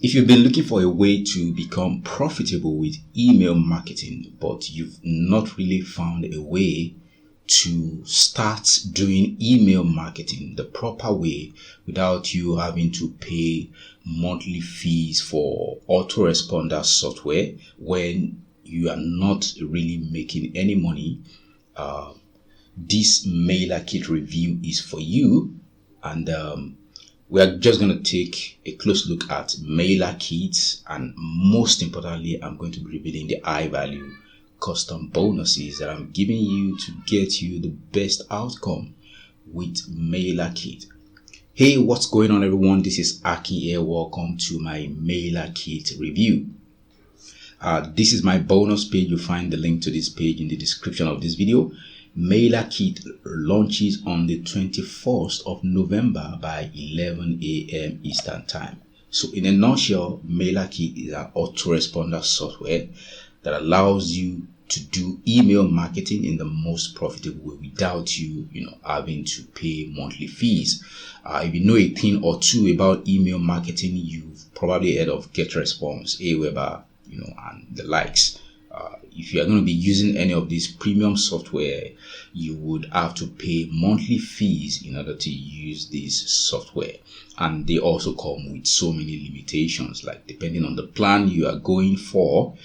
If you've been looking for a way to become profitable with email marketing, but you've not really found a way to start doing email marketing the proper way without you having to pay monthly fees for autoresponder software when you are not really making any money, this MailerKit review is for you. And we are just going to take a close look at MailerKit, and most importantly, I'm going to be revealing the high value custom bonuses that I'm giving you to get you the best outcome with MailerKit. Hey, what's going on, everyone? This is Aki here. Welcome to my MailerKit review. This is my bonus page. You'll find the link to this page in the description of this video. MailerKit launches on the 21st of November by 11 a.m. Eastern Time. So in a nutshell, MailerKit is an autoresponder software that allows you to do email marketing in the most profitable way without you, having to pay monthly fees. If you know a thing or two about email marketing, you've probably heard of GetResponse, Aweber, and the likes. If you are going to be using any of these premium software, you would have to pay monthly fees in order to use this software. And they also come with so many limitations, like depending on the plan you are going for,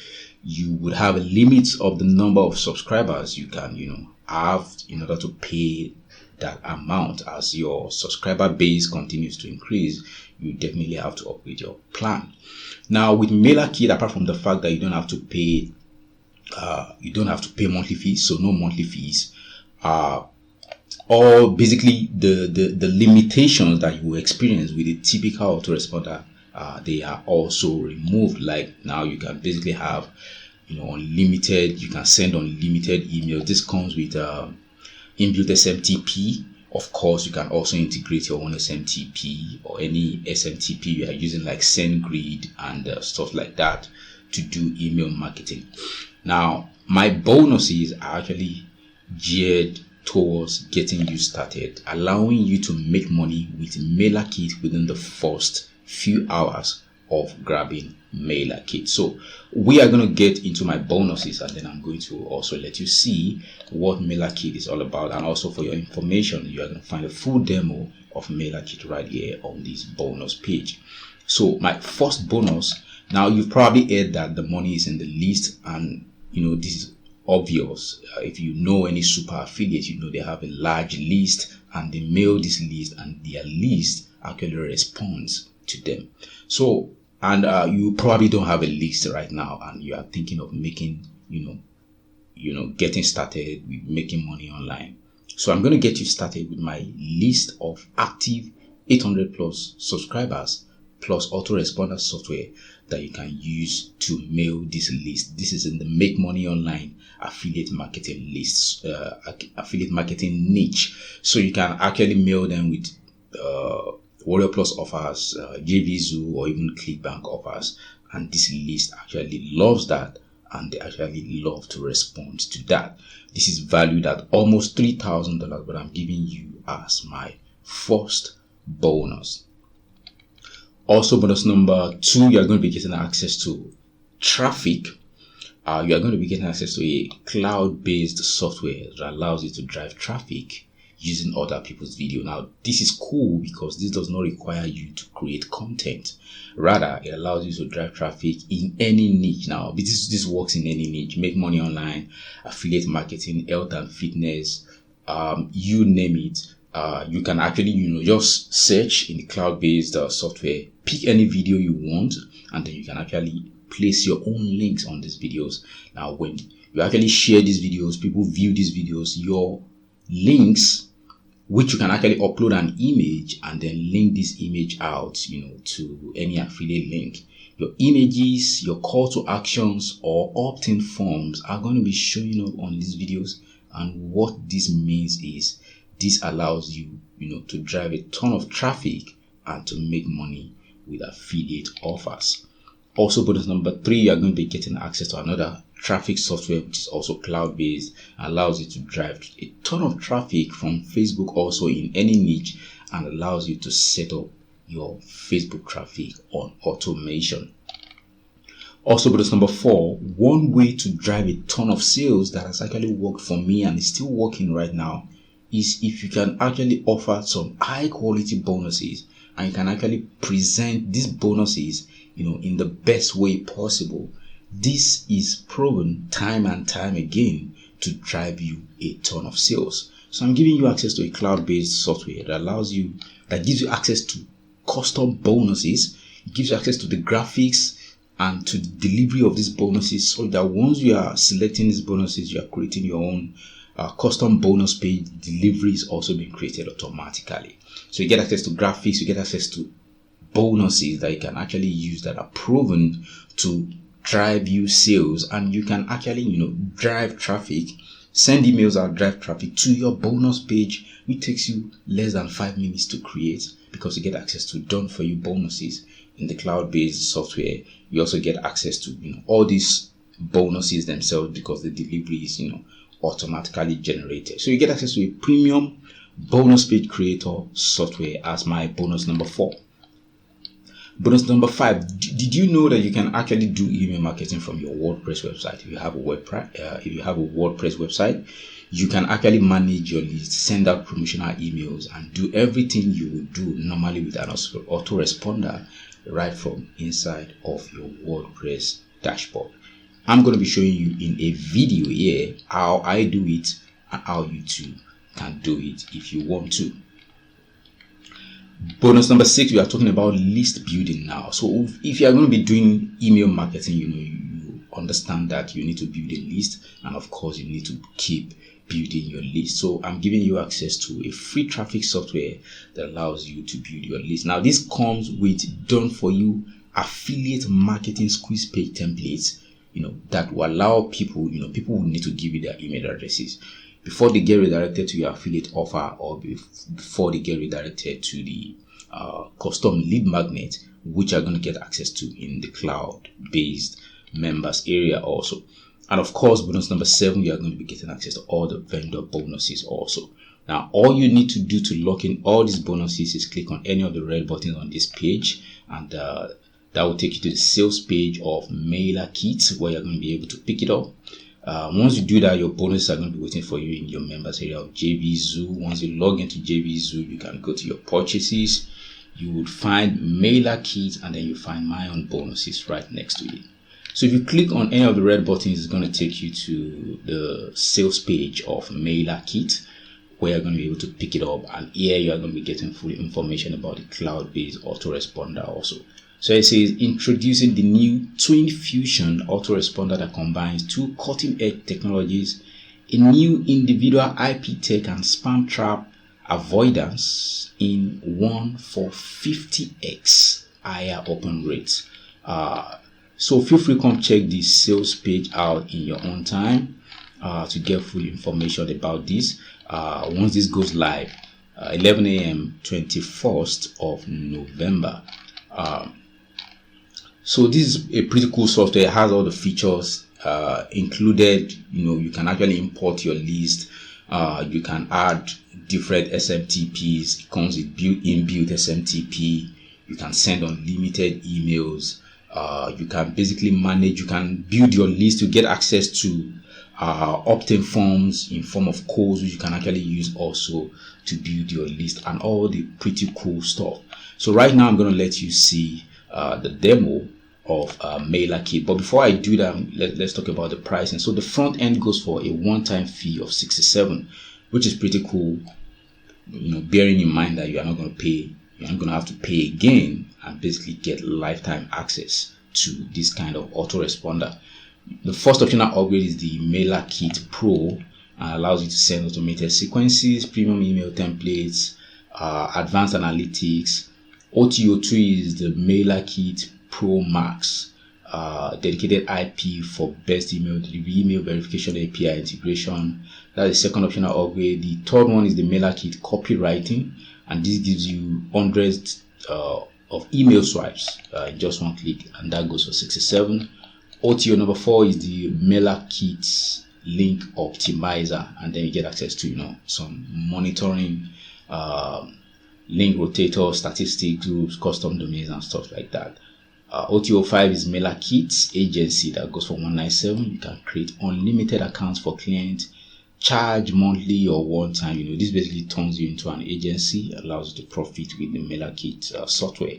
you would have a limit of the number of subscribers you can, have in order to pay that amount. As your subscriber base continues to increase, you definitely have to upgrade your plan. Now with MailerKit, apart from the fact that you don't have to pay monthly fees, so no monthly fees, or basically the limitations that you will experience with a typical autoresponder, they are also removed. Like now you can basically have unlimited, you can send unlimited emails. This comes with inbuilt SMTP. Of course, you can also integrate your own SMTP or any SMTP you are using, like SendGrid and stuff like that, to do email marketing. Now, my bonuses are actually geared towards getting you started, allowing you to make money with MailerKit within the first few hours of grabbing MailerKit. So we are going to get into my bonuses, and then I'm going to also let you see what MailerKit is all about. And also for your information, you are going to find a full demo of MailerKit right here on this bonus page. So my first bonus, now you've probably heard that the money is in the list, and this is obvious. If you know any super affiliate, they have a large list, and they mail this list, and their list actually responds to them. So, and you probably don't have a list right now, and you are thinking of making, getting started with making money online. So I'm going to get you started with my list of active 800 plus subscribers plus autoresponder software that you can use to mail this list. This is in the Make Money Online affiliate marketing lists, affiliate marketing niche. So you can actually mail them with Warrior Plus offers, JVZoo, or even ClickBank offers. And this list actually loves that, and they actually love to respond to that. This is valued at almost $3,000, but I'm giving you as my first bonus. Also, bonus number 2, you are going to be getting access to traffic. You are going to be getting access to a cloud-based software that allows you to drive traffic using other people's video. Now, this is cool because this does not require you to create content. Rather, it allows you to drive traffic in any niche. Now, this works in any niche. Make money online, affiliate marketing, health and fitness, you name it. You can actually, just search in the cloud-based software, pick any video you want, and then you can actually place your own links on these videos. Now, when you actually share these videos, people view these videos, your links, which you can actually upload an image and then link this image out, to any affiliate link. Your images, your call to actions, or opt-in forms are going to be showing up on these videos. And what this means is this allows you, to drive a ton of traffic and to make money with affiliate offers. Also, bonus number 3, you are going to be getting access to another traffic software, which is also cloud-based, allows you to drive a ton of traffic from Facebook, also in any niche, and allows you to set up your Facebook traffic on automation. Also, bonus number 4, one way to drive a ton of sales that has actually worked for me and is still working right now is if you can actually offer some high quality bonuses, and you can actually present these bonuses, in the best way possible. This is proven time and time again to drive you a ton of sales. So I'm giving you access to a cloud-based software that gives you access to custom bonuses. It gives you access to the graphics and to the delivery of these bonuses, so that once you are selecting these bonuses, you are creating your own custom bonus page. Delivery is also being created automatically. So you get access to graphics, you get access to bonuses that you can actually use that are proven to drive you sales, and you can actually, drive traffic, send emails out, drive traffic to your bonus page, which takes you less than 5 minutes to create, because you get access to done for you bonuses in the cloud-based software. You also get access to all these bonuses themselves, because the delivery is automatically generated. So you get access to a premium bonus page creator software as my bonus number 4. Bonus number 5, did you know that you can actually do email marketing from your WordPress website? If you have a WordPress website, you can actually manage your list, send out promotional emails, and do everything you would do normally with an autoresponder right from inside of your WordPress dashboard. I'm going to be showing you in a video here how I do it and how you too can do it if you want to. Bonus number 6, we are talking about list building now. So if you are going to be doing email marketing, you understand that you need to build a list, and of course you need to keep building your list. So I'm giving you access to a free traffic software that allows you to build your list. Now this comes with done for you affiliate marketing squeeze page templates, that will allow people, people will need to give you their email addresses before they get redirected to your affiliate offer, or before they get redirected to the custom lead magnet, which are going to get access to in the cloud-based members area also. And of course, bonus number 7, you are going to be getting access to all the vendor bonuses also. Now, all you need to do to lock in all these bonuses is click on any of the red buttons on this page, and that will take you to the sales page of MailerKit, where you're going to be able to pick it up. Once you do that, your bonuses are going to be waiting for you in your members area of JVZoo. Once you log into JVZoo, you can go to your purchases. You would find MailerKit, and then you find my own bonuses right next to it. So if you click on any of the red buttons, it's going to take you to the sales page of MailerKit, where you're going to be able to pick it up. And here you are going to be getting full information about the cloud-based autoresponder also. So it says introducing the new Twin Fusion autoresponder that combines 2 cutting-edge technologies, a new individual IP tech and spam trap avoidance in one for 50x higher open rates. So feel free to come check the sales page out in your own time to get full information about this. Once this goes live, 11 a.m. 21st of November. So this is a pretty cool software. It has all the features included. You can actually import your list. You can add different SMTPs. It comes with inbuilt SMTP. You can send unlimited emails. You can basically manage. You can build your list to get access to opt-in forms in form of codes, which you can actually use also to build your list, and all the pretty cool stuff. So right now I'm going to let you see the demo of MailerKit. But before I do that, let's talk about the pricing. So the front end goes for a one-time fee of $67, which is pretty cool. Bearing in mind that you're not going to have to pay again and basically get lifetime access to this kind of autoresponder. The first optional upgrade is the MailerKit Pro, and allows you to send automated sequences, premium email templates, advanced analytics. OTO2 is the MailerKit Pro Max, dedicated IP for best email delivery, email verification, API integration. That's the second optional upgrade. The third one is the MailerKit Copywriting, and this gives you hundreds of email swipes in just one click, and that goes for $67. OTO number 4 is the MailerKit Link Optimizer, and then you get access to some monitoring link rotator, statistic groups, custom domains, and stuff like that. OTO5 is MailerKit agency that goes for 197. You can create unlimited accounts for clients, charge monthly or one time. This basically turns you into an agency, allows you to profit with the MailerKit software.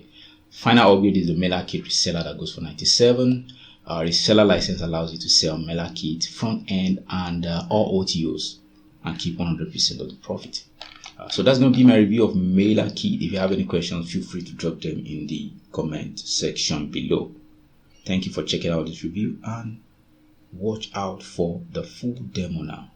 Final upgrade is the MailerKit reseller that goes for 97. Reseller license allows you to sell MailerKit front end and all OTOs and keep 100% of the profit. So that's going to be my review of MailerKit. If you have any questions, feel free to drop them in the comment section below. Thank you for checking out this review, and watch out for the full demo now.